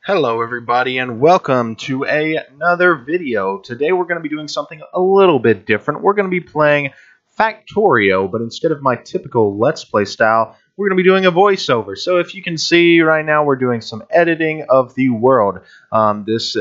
Hello everybody and welcome to another video. Today we're going to be doing something a little bit different. We're going to be playing Factorio, but instead of my typical Let's Play style, we're going to be doing a voiceover. So if you can see right now, we're doing some editing of the world. This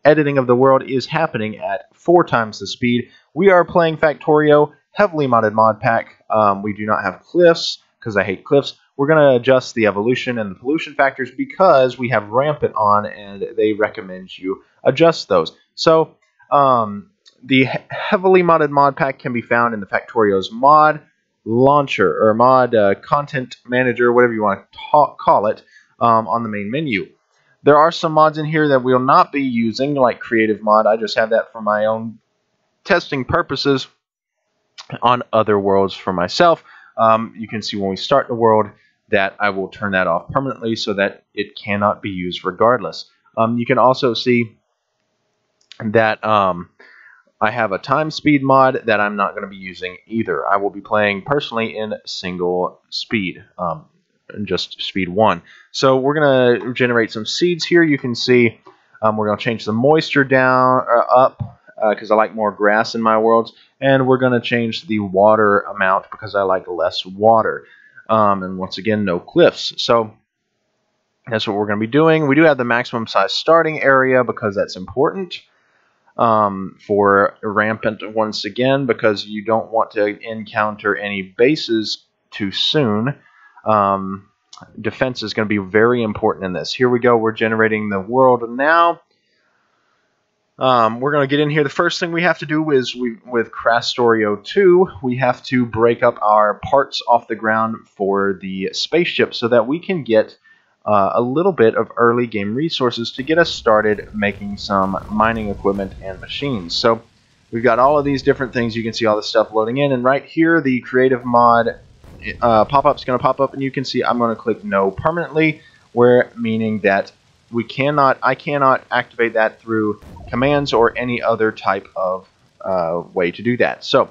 editing of the world is happening at 4 times the speed. We are playing Factorio, heavily modded mod pack. We do not have cliffs, because I hate cliffs. We're going to adjust the evolution and the pollution factors because we have rampant on and they recommend you adjust those. So the heavily modded mod pack can be found in the Factorio's mod launcher or mod content manager, whatever you want to call it, on the main menu. There are some mods in here that we'll not be using, like creative mod. I just have that for my own testing purposes on other worlds for myself. You can see when we start the world that I will turn that off permanently so that it cannot be used regardless. You can also see that I have a time speed mod that I'm not going to be using either. I will be playing personally in single speed, just speed 1. So we're going to generate some seeds here. You can see we're going to change the moisture down up because I like more grass in my worlds, and we're going to change the water amount because I like less water. And once again, no cliffs. So that's what we're going to be doing. We do have the maximum size starting area because that's important for rampant once again, because you don't want to encounter any bases too soon. Defense is going to be very important in this. Here we go. We're generating the world now. We're going to get in here. The first thing we have to do is, with Factorio 2, we have to break up our parts off the ground for the spaceship so that we can get a little bit of early game resources to get us started making some mining equipment and machines. So we've got all of these different things. You can see all the stuff loading in, and right here the creative mod pop-up is going to pop up, and you can see I'm going to click no permanently, meaning that I cannot activate that through commands or any other type of way to do that. So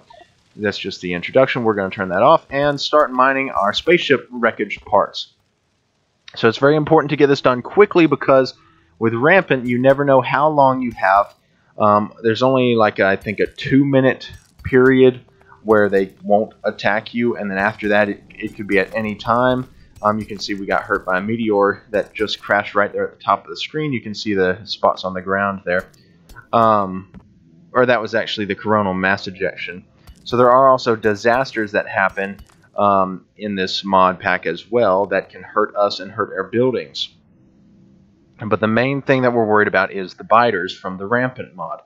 that's just the introduction. We're going to turn that off and start mining our spaceship wreckage parts. So it's very important to get this done quickly because with rampant, you never know how long you have. There's only I think a 2-minute period where they won't attack you, and then after that it could be at any time. You can see we got hurt by a meteor that just crashed right there at the top of the screen. You can see the spots on the ground there. Or that was actually the coronal mass ejection. So there are also disasters that happen in this mod pack as well that can hurt us and hurt our buildings. But the main thing that we're worried about is the biters from the rampant mod.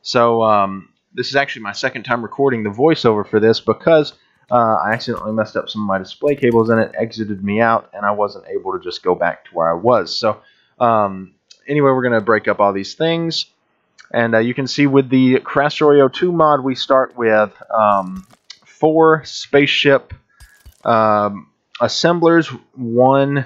So this is actually my second time recording the voiceover for this because I accidentally messed up some of my display cables and it exited me out, and I wasn't able to just go back to where I was. So anyway, we're going to break up all these things, and you can see with the Factorio 2 mod, we start with 4 spaceship assemblers, 1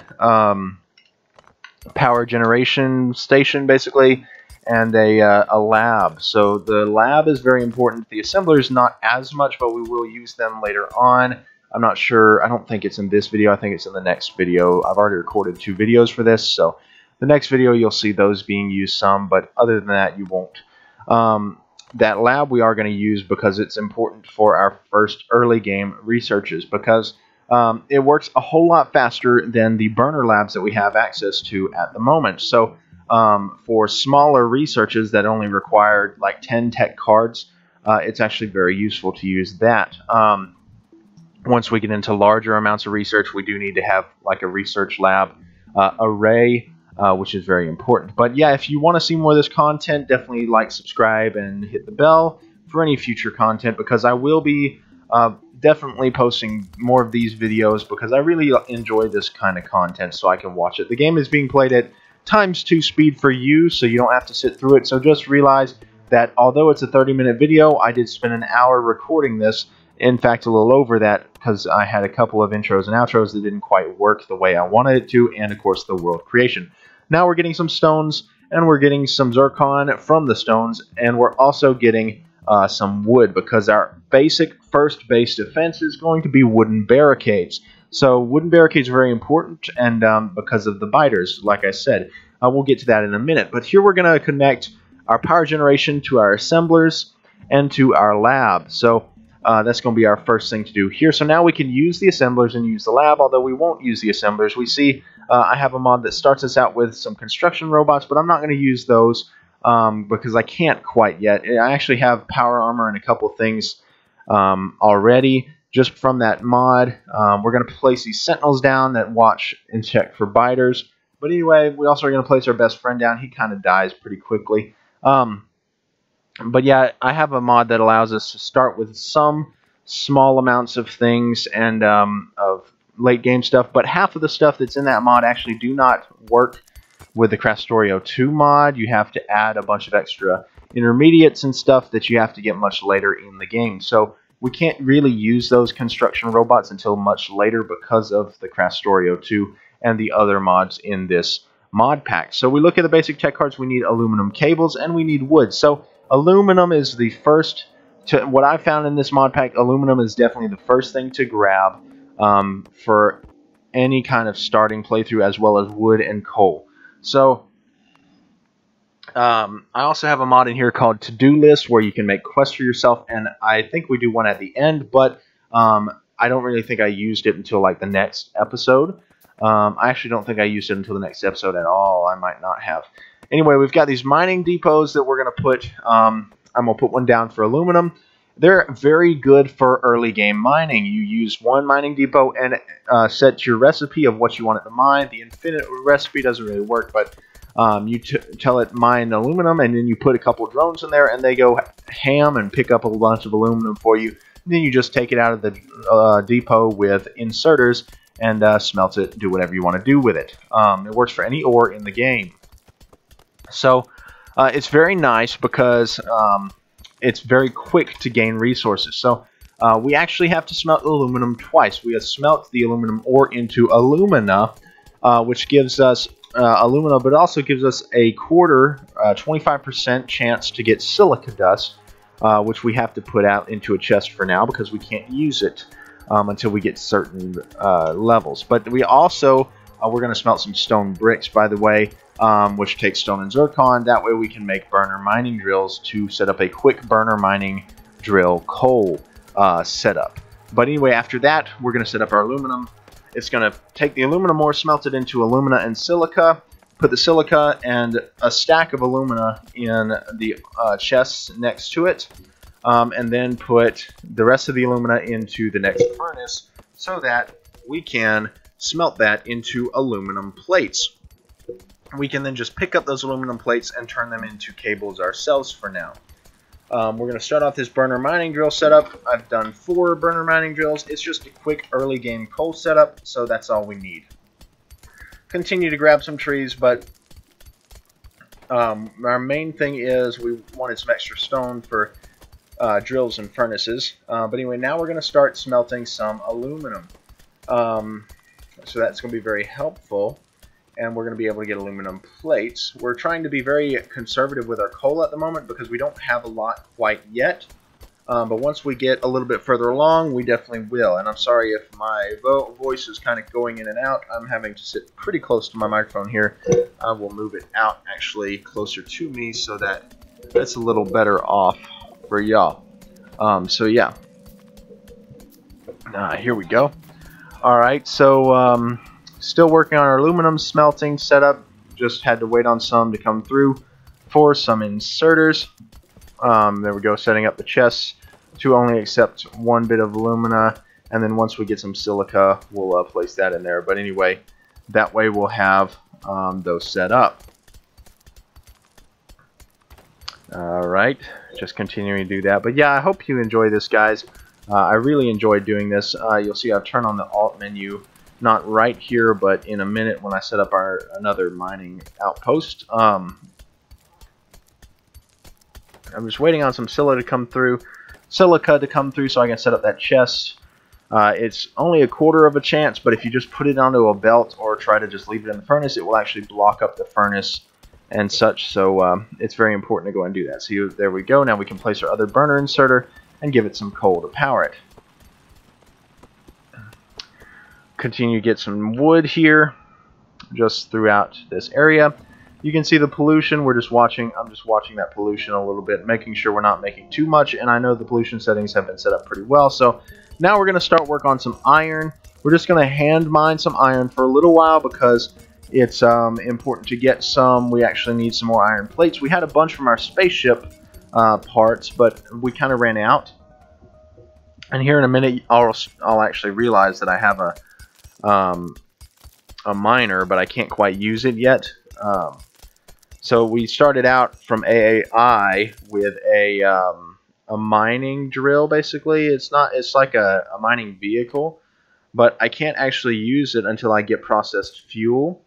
power generation station basically, and a lab. So the lab is very important. The assemblers not as much, but we will use them later on. I'm not sure. I don't think it's in this video. I think it's in the next video. I've already recorded 2 videos for this, so the next video you'll see those being used some, but other than that you won't. That lab we are going to use because it's important for our first early game researches, because it works a whole lot faster than the burner labs that we have access to at the moment. So for smaller researches that only require like 10 tech cards, it's actually very useful to use that. Once we get into larger amounts of research, we do need to have like a research lab array, which is very important. But yeah, if you want to see more of this content, definitely like, subscribe, and hit the bell for any future content, because I will be definitely posting more of these videos because I really enjoy this kind of content, so I can watch it. The game is being played at ×2 speed for you, so you don't have to sit through it. So just realize that although it's a 30-minute video, I did spend an hour recording this. In fact, a little over that, because I had a couple of intros and outros that didn't quite work the way I wanted it to, and of course the world creation. Now we're getting some stones, and we're getting some zircon from the stones, and we're also getting some wood, because our basic first base defense is going to be wooden barricades. So wooden barricades are very important, and because of the biters, like I said. We'll get to that in a minute. But here we're going to connect our power generation to our assemblers and to our lab. So that's going to be our first thing to do here. So now we can use the assemblers and use the lab, although we won't use the assemblers. We see I have a mod that starts us out with some construction robots, but I'm not going to use those because I can't quite yet. I actually have power armor and a couple things already just from that mod. We're going to place these sentinels down that watch and check for biters. But anyway, we also are going to place our best friend down. He kind of dies pretty quickly. But yeah, I have a mod that allows us to start with some small amounts of things and of late game stuff, but half of the stuff that's in that mod actually do not work with the Factorio 2 mod. You have to add a bunch of extra intermediates and stuff that you have to get much later in the game. So we can't really use those construction robots until much later because of the Factorio 2 and the other mods in this mod pack. So we look at the basic tech cards. We need aluminum cables and we need wood. So aluminum is the first, what I found in this mod pack, aluminum is definitely the first thing to grab for any kind of starting playthrough, as well as wood and coal. So I also have a mod in here called To-Do List, where you can make quests for yourself, and I think we do one at the end, but I don't really think I used it until like the next episode. I actually don't think I used it until the next episode at all. I might not have. Anyway, we've got these mining depots that we're going to put. I'm going to put one down for aluminum. They're very good for early game mining. You use one mining depot and set your recipe of what you want it to mine. The infinite recipe doesn't really work, but you tell it mine aluminum, and then you put a couple of drones in there, and they go ham and pick up a bunch of aluminum for you. And then you just take it out of the depot with inserters and smelt it, do whatever you want to do with it. It works for any ore in the game. So it's very nice because it's very quick to gain resources. So we actually have to smelt aluminum twice. We have smelt the aluminum ore into alumina, which gives us alumina, but also gives us a 25% chance to get silica dust, which we have to put out into a chest for now because we can't use it until we get certain levels. But we also, we're going to smelt some stone bricks, by the way, which takes stone and zircon. That way we can make burner mining drills to set up a quick burner mining drill coal setup. But anyway, after that, we're going to set up our aluminum. It's going to take the aluminum ore, smelt it into alumina and silica, put the silica and a stack of alumina in the chests next to it, and then put the rest of the alumina into the next furnace so that we can smelt that into aluminum plates. We can then just pick up those aluminum plates and turn them into cables ourselves for now. We're going to start off this burner mining drill setup. I've done 4 burner mining drills. It's just a quick early game coal setup, so that's all we need. Continue to grab some trees, but our main thing is we wanted some extra stone for drills and furnaces. But anyway, now we're going to start smelting some aluminum. So that's going to be very helpful. And we're going to be able to get aluminum plates. We're trying to be very conservative with our coal at the moment because we don't have a lot quite yet. But once we get a little bit further along, we definitely will. And I'm sorry if my voice is kind of going in and out. I'm having to sit pretty close to my microphone here. I will move it out actually closer to me so that it's a little better off for y'all. So yeah. Here we go. Alright, so still working on our aluminum smelting setup. Just had to wait on some to come through for some inserters. There we go, setting up the chests to only accept 1 bit of alumina, and then once we get some silica, we'll place that in there. But anyway, that way we'll have those set up. Alright, just continuing to do that. But yeah, I hope you enjoy this, guys. I really enjoyed doing this. You'll see I've turned on the Alt menu. Not right here, but in a minute when I set up another mining outpost. I'm just waiting on some silica to come through so I can set up that chest. It's only a 1/4 of a chance, but if you just put it onto a belt or try to just leave it in the furnace, it will actually block up the furnace and such. So it's very important to go and do that. So there we go. Now we can place our other burner inserter and give it some coal to power it. Continue to get some wood here just throughout this area. You can see the pollution. I'm just watching that pollution a little bit, making sure we're not making too much. And I know the pollution settings have been set up pretty well. So now we're going to start work on some iron. We're just going to hand mine some iron for a little while because it's important to get some. We actually need some more iron plates. We had a bunch from our spaceship parts, but we kind of ran out. And here in a minute, I'll actually realize that I have a miner, but I can't quite use it yet. So we started out from AAI with a mining drill. Basically, it's like a mining vehicle, but I can't actually use it until I get processed fuel,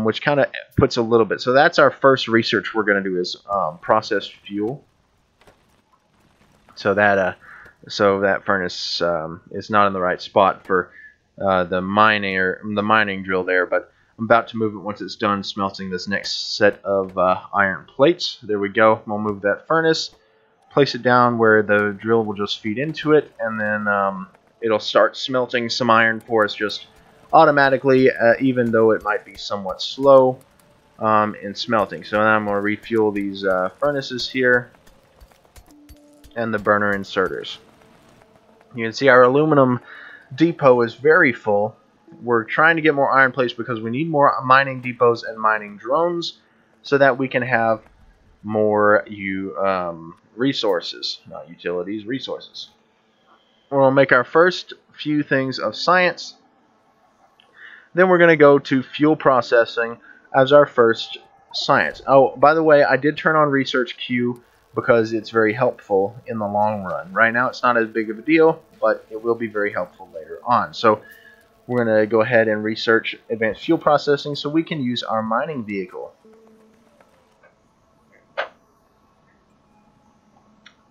which kind of puts a little bit. So that's our first research we're going to do is processed fuel. So that furnace is not in the right spot for the mining drill there, but I'm about to move it once it's done smelting this next set of iron plates. There we go. We'll move that furnace, place it down where the drill will just feed into it, and then it'll start smelting some iron for us just automatically, even though it might be somewhat slow in smelting. So now I'm going to refuel these furnaces here and the burner inserters. You can see our aluminum depot is very full. We're trying to get more iron plates because we need more mining depots and mining drones so that we can have more resources, not utilities, resources. We'll make our first few things of science. Then we're going to go to fuel processing as our first science. Oh, by the way, I did turn on research queue because it's very helpful in the long run. Right now it's not as big of a deal, but it will be very helpful later on. So we're going to go ahead and research advanced fuel processing so we can use our mining vehicle.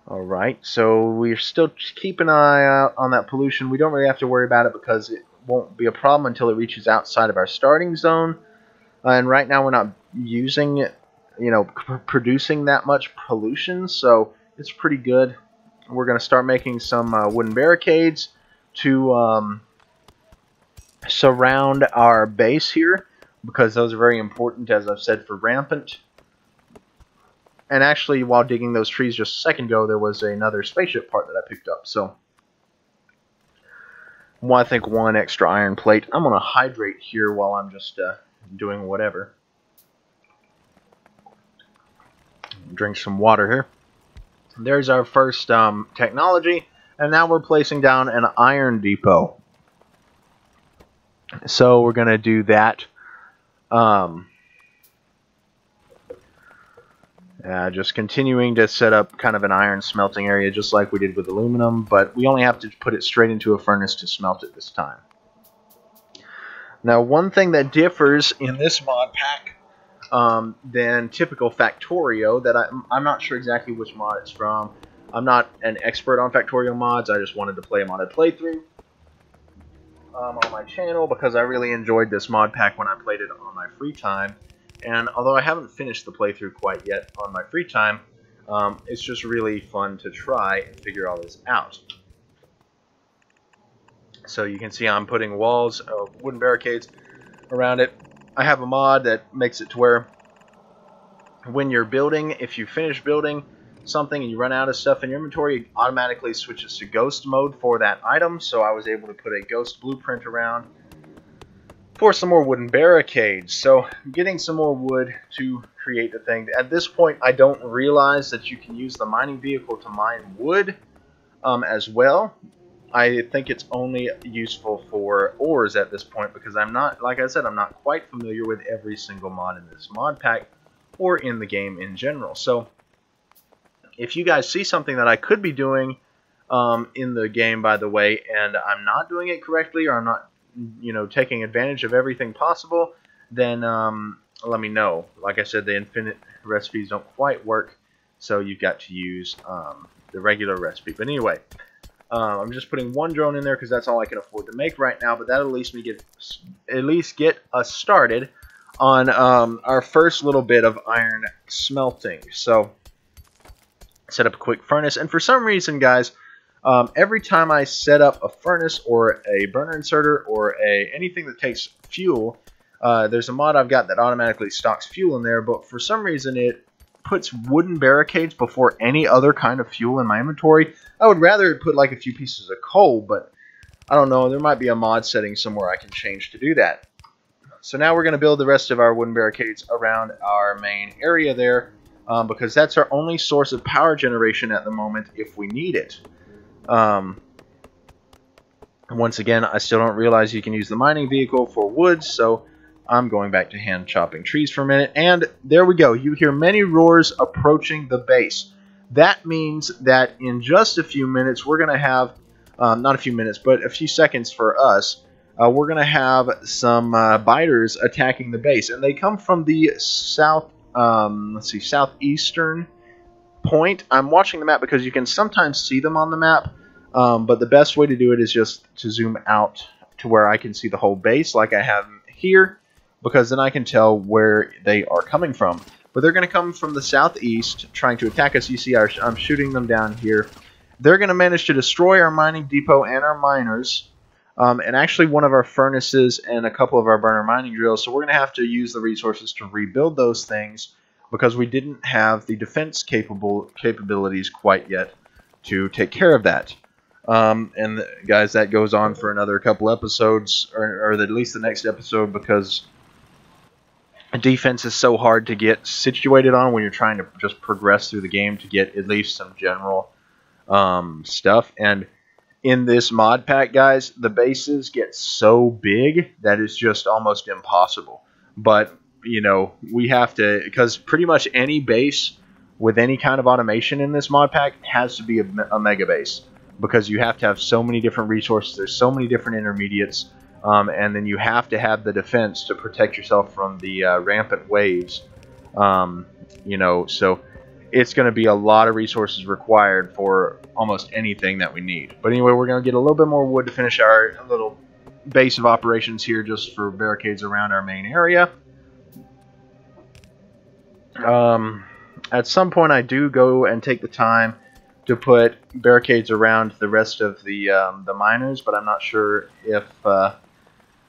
Alright, so we're still keeping an eye out on that pollution. We don't really have to worry about it because it won't be a problem until it reaches outside of our starting zone. And right now we're not using, producing that much pollution, so it's pretty good. We're going to start making some wooden barricades to surround our base here, because those are very important, as I've said, for rampant. And actually, while digging those trees just a second ago, there was another spaceship part that I picked up. So, I think one extra iron plate. I'm going to hydrate here while I'm just doing whatever. Drink some water here. There's our first technology, and now we're placing down an iron depot. So we're going to do that. Just continuing to set up kind of an iron smelting area just like we did with aluminum, but we only have to put it straight into a furnace to smelt it this time. Now, one thing that differs in this mod pack than typical Factorio, that I'm not sure exactly which mod it's from. I'm not an expert on Factorio mods. I just wanted to play a modded playthrough on my channel because I really enjoyed this mod pack when I played it on my free time. And although I haven't finished the playthrough quite yet on my free time, it's just really fun to try and figure all this out. So you can see I'm putting walls of wooden barricades around it. I have a mod that makes it to where when you're building, if you finish building something and you run out of stuff in your inventory, it automatically switches to ghost mode for that item. So I was able to put a ghost blueprint around for some more wooden barricades. So getting some more wood to create the thing. At this point, I don't realize that you can use the mining vehicle to mine wood as well. I think it's only useful for ores at this point because I'm not, like I said, I'm not quite familiar with every single mod in this mod pack or in the game in general. So if you guys see something that I could be doing in the game, by the way, and I'm not doing it correctly, or I'm not taking advantage of everything possible, then let me know. Like I said, the infinite recipes don't quite work, so you've got to use the regular recipe. But anyway, I'm just putting one drone in there because that's all I can afford to make right now, but that'll at least get us started on our first little bit of iron smelting. So set up a quick furnace, and for some reason, guys, every time I set up a furnace or a burner inserter or anything that takes fuel, There's a mod I've got that automatically stocks fuel in there, but for some reason it puts wooden barricades before any other kind of fuel in my inventory. I would rather it put like a few pieces of coal, but I don't know. There might be a mod setting somewhere I can change to do that. So now we're going to build the rest of our wooden barricades around our main area there, because that's our only source of power generation at the moment if we need it. Once again, I still don't realize you can use the mining vehicle for wood, so I'm going back to hand chopping trees for a minute. And there we go. You hear many roars approaching the base. That means that in just a few minutes, we're going to have, not a few minutes, but a few seconds for us, we're going to have some biters attacking the base. And they come from the southeastern point. I'm watching the map because you can sometimes see them on the map. But the best way to do it is just to zoom out to where I can see the whole base like I have here, because then I can tell where they are coming from. But they're going to come from the southeast trying to attack us. You see I'm shooting them down here. They're going to manage to destroy our mining depot and our miners, and actually one of our furnaces and a couple of our burner mining drills. So we're going to have to use the resources to rebuild those things because we didn't have the defense capabilities quite yet to take care of that. And guys, that goes on for another couple episodes, or at least the next episode, because defense is so hard to get situated on when you're trying to just progress through the game to get at least some general stuff. And in this mod pack, guys, the bases get so big that it's just almost impossible. But, you know, we have to, because pretty much any base with any kind of automation in this mod pack has to be a mega base. Because you have to have so many different resources, there's so many different intermediates, and then you have to have the defense to protect yourself from the rampant waves. You know, so it's going to be a lot of resources required for almost anything that we need. But anyway, we're going to get a little bit more wood to finish our little base of operations here, just for barricades around our main area. At some point, I do go and take the time to put barricades around the rest of the miners, but I'm not sure if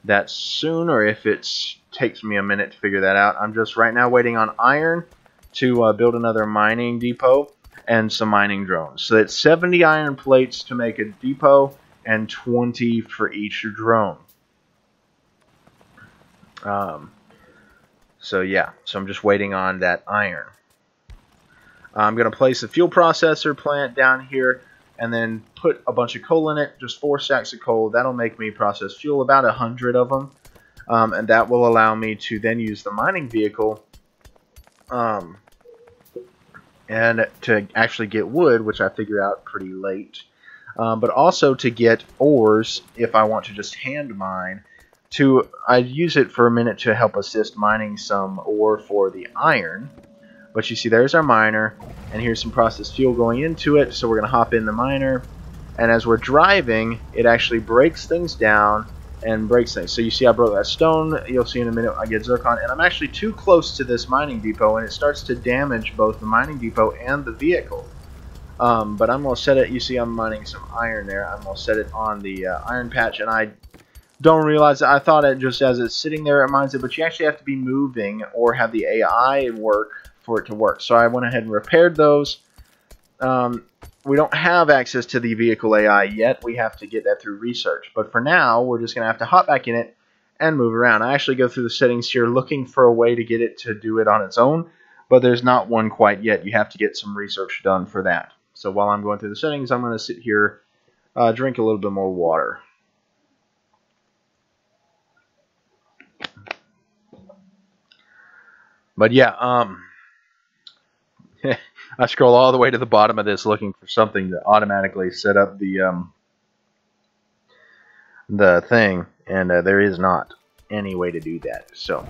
that's soon or if it takes me a minute to figure that out. I'm just right now waiting on iron to build another mining depot and some mining drones. So it's 70 iron plates to make a depot and 20 for each drone. So yeah, so I'm just waiting on that iron. I'm going to place a fuel processor plant down here and then put a bunch of coal in it, just 4 stacks of coal. That'll make me process fuel, about 100 of them. And that will allow me to then use the mining vehicle and to actually get wood, which I figure out pretty late. But also to get ores if I want to just hand mine. I use it for a minute to help assist mining some ore for the iron. But you see, there's our miner, and here's some processed fuel going into it. So we're going to hop in the miner, and as we're driving, it actually breaks things down and breaks things. So you see I broke that stone. You'll see in a minute I get zircon, and I'm actually too close to this mining depot, and it starts to damage both the mining depot and the vehicle. But I'm going to set it, you see I'm mining some iron there. I'm going to set it on the iron patch, and I don't realize it. I thought it just as it's sitting there it mines it, but you actually have to be moving or have the AI work for it to work. So I went ahead and repaired those. We don't have access to the vehicle AI yet. We have to get that through research. But for now, we're just going to have to hop back in it and move around. I actually go through the settings here looking for a way to get it to do it on its own, but there's not one quite yet. You have to get some research done for that. So while I'm going through the settings, I'm going to sit here, drink a little bit more water. But yeah, I scroll all the way to the bottom of this looking for something to automatically set up the thing, and there is not any way to do that. So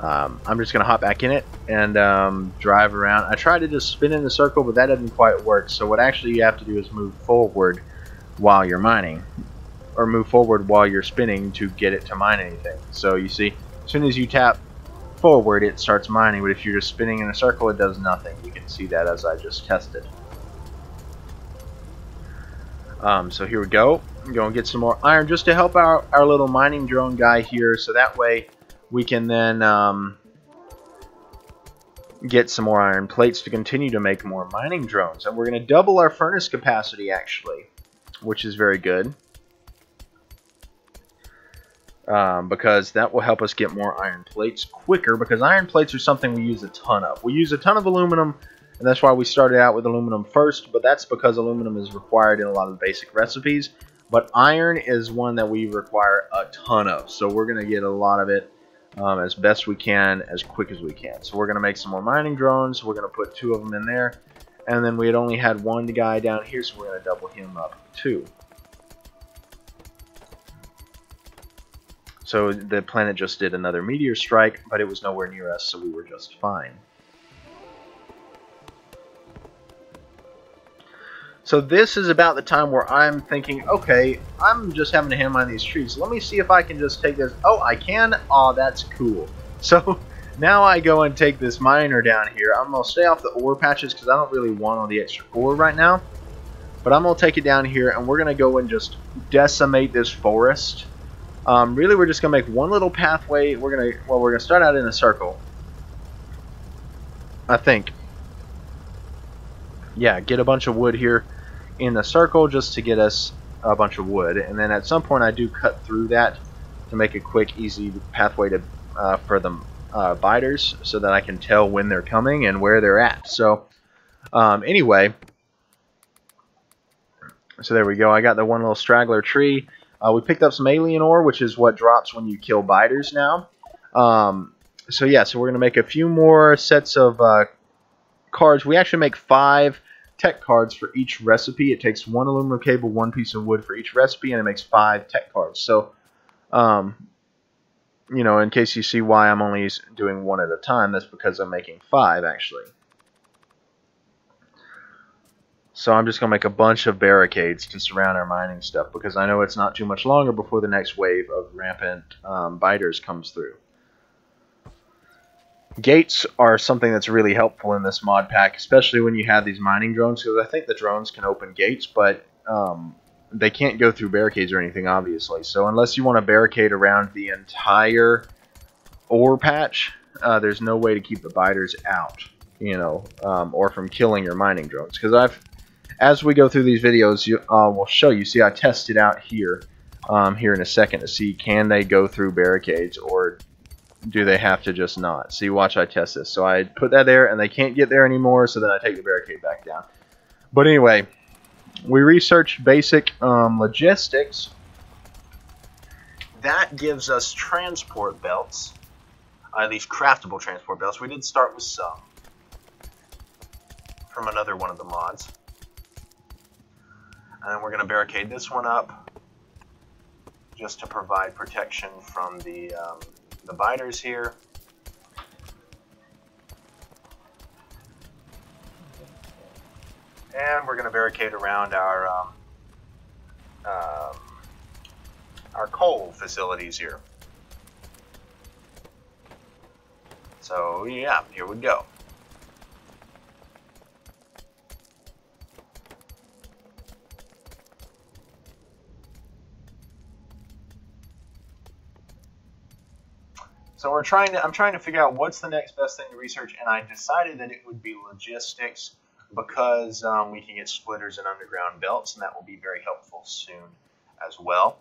I'm just gonna hop back in it and drive around. I try to just spin in a circle, but that doesn't quite work. So what actually you have to do is move forward while you're mining, or move forward while you're spinning to get it to mine anything. So you see, as soon as you tap forward, it starts mining, but if you're just spinning in a circle, it does nothing. You can see that as I just tested. So here we go. I'm going to get some more iron just to help our little mining drone guy here, so that way we can then get some more iron plates to continue to make more mining drones. And we're going to double our furnace capacity, actually, which is very good. Because that will help us get more iron plates quicker, because iron plates are something we use a ton of. We use a ton of aluminum, and that's why we started out with aluminum first, but that's because aluminum is required in a lot of basic recipes. But iron is one that we require a ton of, so we're going to get a lot of it as best we can, as quick as we can. So we're going to make some more mining drones. We're going to put 2 of them in there, and then we had only had 1 guy down here, so we're going to double him up too. So the planet just did another meteor strike, but it was nowhere near us, so we were just fine. So this is about the time where I'm thinking, okay, I'm just having to hand mine these trees. Let me see if I can just take this. Oh, I can? Oh, that's cool. So now I go and take this miner down here. I'm going to stay off the ore patches because I don't really want all the extra ore right now. But I'm going to take it down here, and we're going to go and just decimate this forest. Really, we're just gonna make one little pathway. We're gonna start out in a circle, I think. Yeah, get a bunch of wood here in the circle just to get us a bunch of wood, and then at some point I do cut through that to make a quick, easy pathway to for the biters, so that I can tell when they're coming and where they're at. So, anyway, so there we go. I got the one little straggler tree. We picked up some alien ore, which is what drops when you kill biters now. So yeah, so we're going to make a few more sets of cards. We actually make 5 tech cards for each recipe. It takes 1 aluminum cable, 1 piece of wood for each recipe, and it makes 5 tech cards. So, you know, in case you see why I'm only doing 1 at a time, that's because I'm making 5, actually. So I'm just going to make a bunch of barricades to surround our mining stuff, because I know it's not too much longer before the next wave of rampant biters comes through. Gates are something that's really helpful in this mod pack, especially when you have these mining drones, because I think the drones can open gates, but they can't go through barricades or anything, obviously. So unless you want to barricade around the entire ore patch, there's no way to keep the biters out, you know, or from killing your mining drones. Because as we go through these videos, we'll show you. See, I tested out here in a second to see, can they go through barricades, or do they have to just not? See, watch, I test this. So I put that there, and they can't get there anymore, so then I take the barricade back down. But anyway, we researched basic logistics. That gives us transport belts, at least craftable transport belts. We did start with some from another one of the mods. And we're going to barricade this one up just to provide protection from the biters here. And we're going to barricade around our coal facilities here. So yeah, here we go. So I'm trying to figure out what's the next best thing to research, and I decided that it would be logistics, because we can get splitters and underground belts, and that will be very helpful soon as well.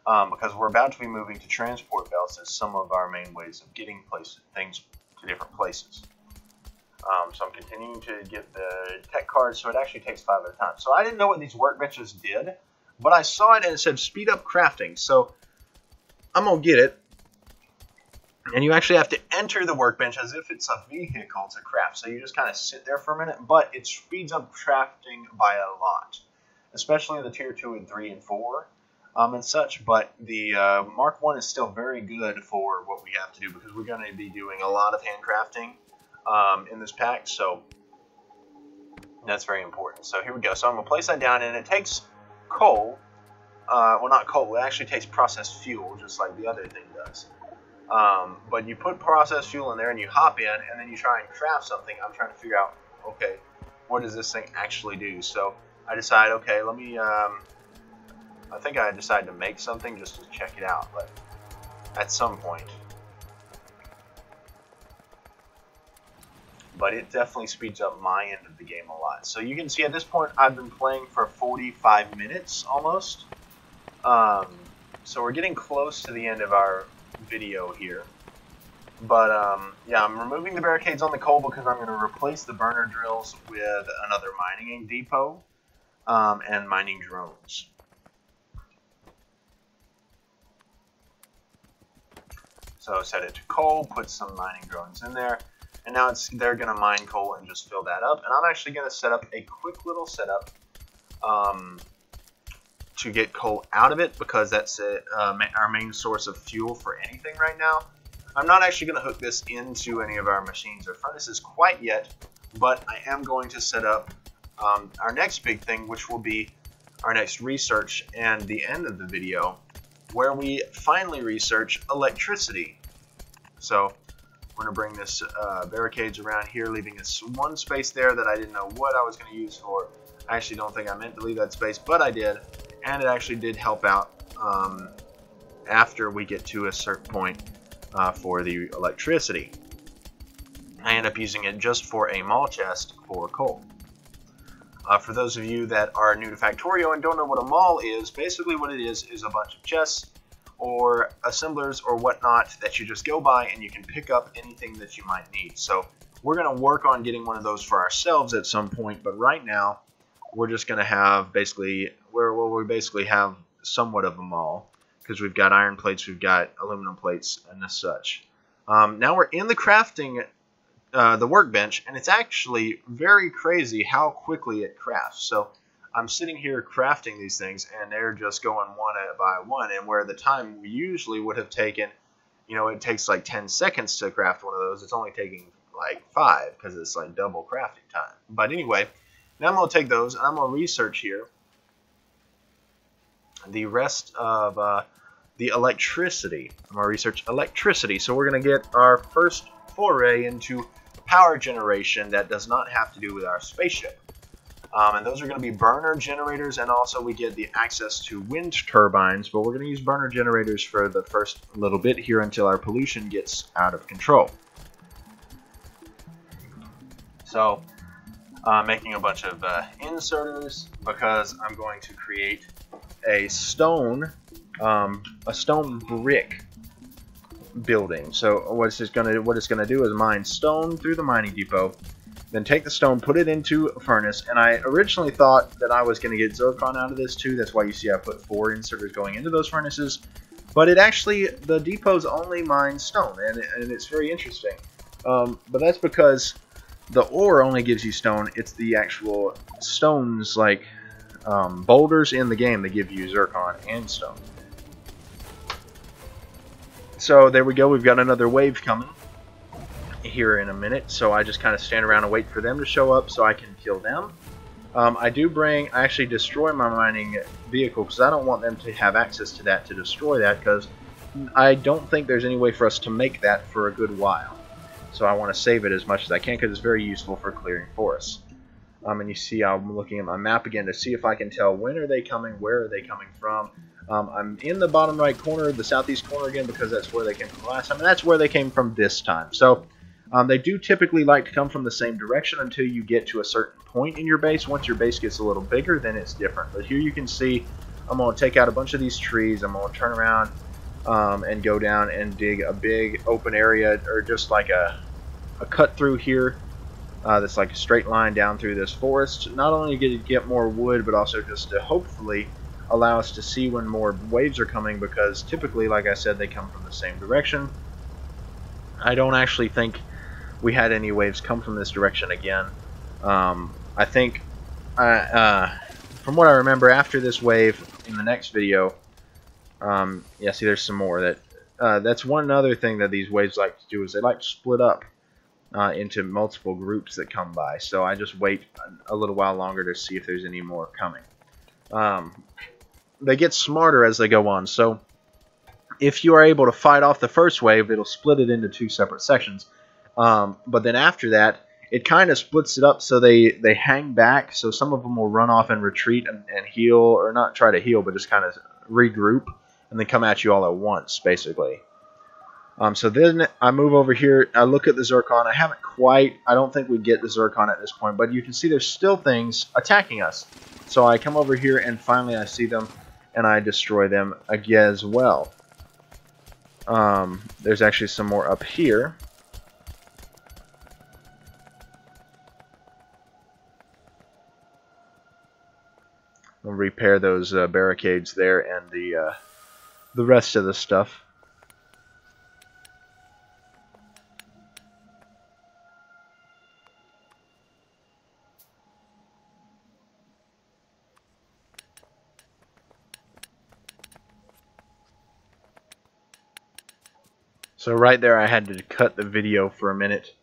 Because we're about to be moving to transport belts as some of our main ways of getting things to different places. So I'm continuing to get the tech cards, so it actually takes 5 at a time. So I didn't know what these workbenches did, but I saw it and it said speed up crafting. So I'm going to get it. And you actually have to enter the workbench as if it's a vehicle to craft. So you just kind of sit there for a minute, but it speeds up crafting by a lot, especially in the tier 2 and 3 and 4 and such. But the Mark 1 is still very good for what we have to do, because we're going to be doing a lot of handcrafting in this pack. So that's very important. So here we go. So I'm going to place that down, and it takes coal. Well, not coal. It actually takes processed fuel, just like the other thing does. But you put processed fuel in there and you hop in, and then you try and craft something. I'm trying to figure out, okay, what does this thing actually do? So I decide, okay, let me, I think I decided to make something just to check it out, but at some point. but it definitely speeds up my end of the game a lot. So you can see at this point I've been playing for 45 minutes almost. So we're getting close to the end of our video here. But yeah, I'm removing the barricades on the coal because I'm going to replace the burner drills with another mining depot and mining drones. So set it to coal, put some mining drones in there, and now they're going to mine coal and just fill that up. And I'm actually going to set up a quick little setup to get coal out of it, because that's our main source of fuel for anything right now. I'm not actually going to hook this into any of our machines or furnaces quite yet, but I am going to set up our next big thing, which will be our next research and the end of the video, where we finally research electricity. So we're going to bring this barricades around here, leaving this one space there that I didn't know what I was going to use for. I actually don't think I meant to leave that space, but I did, and it actually did help out after we get to a certain point for the electricity. I end up using it just for a mall chest for coal. For those of you that are new to Factorio and don't know what a mall is, basically what it is a bunch of chests or assemblers or whatnot that you just go by and you can pick up anything that you might need. So we're going to work on getting one of those for ourselves at some point, but right now we're just going to have basically, we basically have somewhat of a mall, because we've got iron plates, we've got aluminum plates, and as such. Now we're in the crafting the workbench, and it's actually very crazy how quickly it crafts. So I'm sitting here crafting these things, and they're just going one by one, and where the time we usually would have taken, you know, it takes like 10 seconds to craft one of those, it's only taking like 5, because it's like double crafting time. But anyway, now I'm going to take those, and I'm going to research here the rest of the electricity. I'm going to research electricity, so we're going to get our first foray into power generation that does not have to do with our spaceship. And those are going to be burner generators, and also we get the access to wind turbines, but we're going to use burner generators for the first little bit here until our pollution gets out of control. So making a bunch of inserters, because I'm going to create a stone brick building. So what it's going to do is mine stone through the mining depot, then take the stone, put it into a furnace, and I originally thought that I was going to get zircon out of this too. That's why you see I put 4 inserters going into those furnaces, but it actually, the depots only mine stone, and it's very interesting. But that's because the ore only gives you stone. It's the actual stones, like boulders in the game, that give you zircon and stone. So there we go, we've got another wave coming here in a minute, so I just kind of stand around and wait for them to show up so I can kill them. I actually destroy my mining vehicle, because I don't want them to have access to that, to destroy that, because I don't think there's any way for us to make that for a good while. So I want to save it as much as I can, because it's very useful for clearing forests. And you see I'm looking at my map again to see if I can tell when are they coming, where are they coming from. I'm in the bottom right corner, the southeast corner again, because that's where they came from last time, and that's where they came from this time. So they do typically like to come from the same direction until you get to a certain point in your base. Once your base gets a little bigger, then it's different. But here you can see I'm going to take out a bunch of these trees. I'm going to turn around and go down and dig a big open area, or just like a cut through here. That's like a straight line down through this forest. Not only to get more wood, but also just to hopefully allow us to see when more waves are coming, because typically, like I said, they come from the same direction. I don't actually think we had any waves come from this direction again. I think, from what I remember, after this wave in the next video, yeah, see, there's some more. That's one other thing that these waves like to do, is they like to split up into multiple groups that come by. So I just wait a little while longer to see if there's any more coming. They get smarter as they go on. So if you are able to fight off the first wave, it'll split it into 2 separate sections. But then after that, it kind of splits it up so they hang back. So some of them will run off and retreat and heal, or not try to heal, but just kind of regroup, and then come at you all at once, basically. So then I move over here. I look at the zircon. I don't think we get the zircon at this point, but you can see there's still things attacking us. So I come over here and finally I see them and I destroy them again as well. There's actually some more up here. We'll repair those barricades there and the rest of the stuff. So right there, I had to cut the video for a minute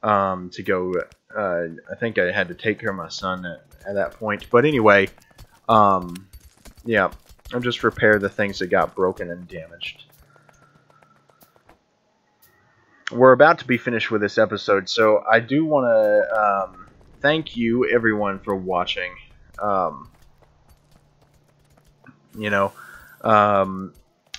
to go. I think I had to take care of my son at that point. But anyway, yeah, I'll just repair the things that got broken and damaged. We're about to be finished with this episode, so I do want to thank you, everyone, for watching. You know,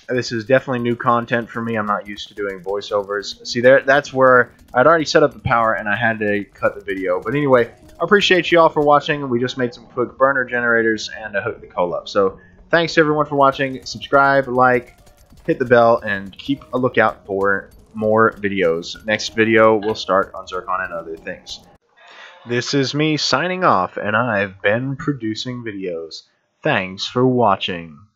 this is definitely new content for me. I'm not used to doing voiceovers. See, that's where I'd already set up the power and I had to cut the video. But anyway, I appreciate you all for watching. We just made some quick burner generators and I hooked the coal up. So thanks everyone for watching. Subscribe, like, hit the bell, and keep a lookout for more videos. Next video will start on zircon and other things. This is me signing off, and I've been producing videos. Thanks for watching.